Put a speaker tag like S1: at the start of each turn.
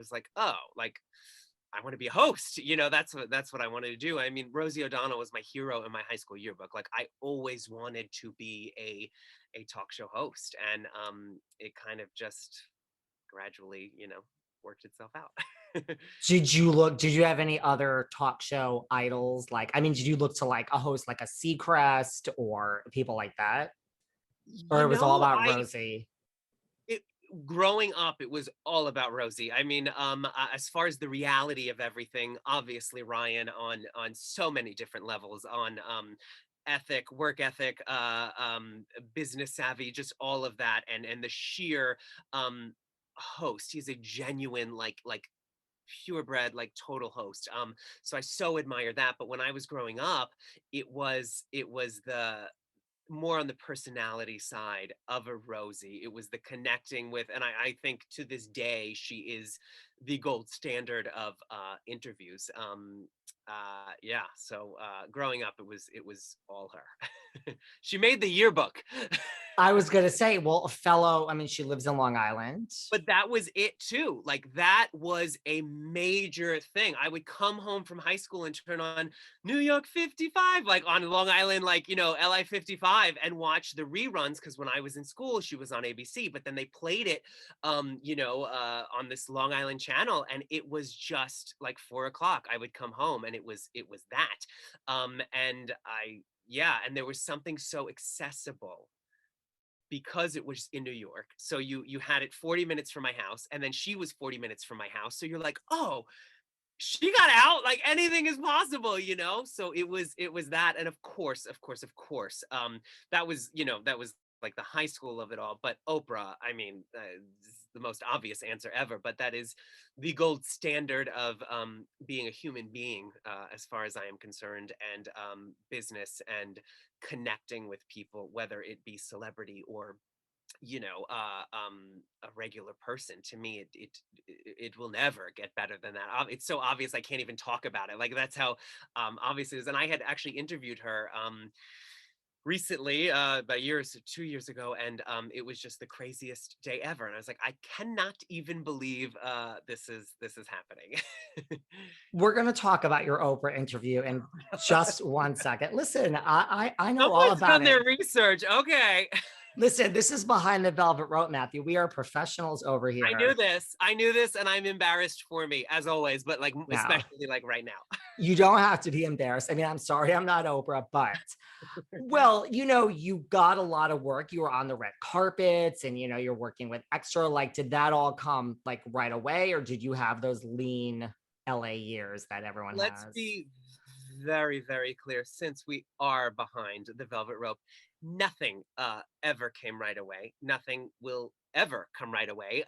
S1: was like, oh, like, I want to be a host. That's what I wanted to do. I mean, Rosie O'Donnell was my hero in my high school yearbook. Like, I always wanted to be a talk show host, and it kind of just gradually, worked itself out.
S2: Did you have any other talk show idols? Like, I mean, did you look to like a host like a Seacrest or people like that? Or
S1: You
S2: it was all
S1: know,
S2: about
S1: I
S2: Rosie?
S1: it, growing up, it was all about Rosie. I mean, as far as the reality of everything, obviously Ryan on so many different levels, on work ethic, business savvy, just all of that, and the sheer um host. He's a genuine like purebred, like total host. So I so admire that. But when I was growing up, it was the more on the personality side of a Rosie. It was the connecting with, and I think to this day she is the gold standard of interviews. Yeah. So growing up, it was all her. She made the yearbook.
S2: I was gonna say, well, a fellow, I mean, she lives in Long Island.
S1: But that was it too. Like, that was a major thing. I would come home from high school and turn on New York 55, like on Long Island, like, LI 55, and watch the reruns. Cause when I was in school, she was on ABC, but then they played it, on this Long Island channel. And it was just like 4 o'clock. I would come home and it was that. Yeah. And there was something so accessible because it was in New York. So you had it 40 minutes from my house, and then she was 40 minutes from my house. So you're like, oh, she got out, like anything is possible. So it was that. And of course, that was like the high school of it all. But Oprah, I mean, the most obvious answer ever, but that is the gold standard of being a human being, as far as I am concerned, and business and connecting with people, whether it be celebrity or a regular person. To me, it will never get better than that. It's so obvious I can't even talk about it. Like, that's how obvious it is. And I had actually interviewed her recently, about 2 years ago, and it was just the craziest day ever. And I was like, I cannot even believe this is happening.
S2: We're gonna talk about your Oprah interview in just one second. Listen, I know all
S1: Someone's
S2: about
S1: done
S2: it.
S1: their research. Okay.
S2: Listen, this is behind the velvet rope, Matthew. We are professionals over
S1: I knew
S2: here.
S1: this. I knew this, and I'm embarrassed for me, as always, but like
S2: Now,
S1: especially like right now.
S2: you don't have to be embarrassed. I mean, I'm sorry, I'm not Oprah, but well, you got a lot of work. You were on the red carpets and you're working with extra. Like, did that all come like right away, or did you have those lean LA years that everyone
S1: Let's
S2: has?
S1: be very, very clear. Since we are behind the velvet rope, nothing ever came right away. Nothing will ever come right away.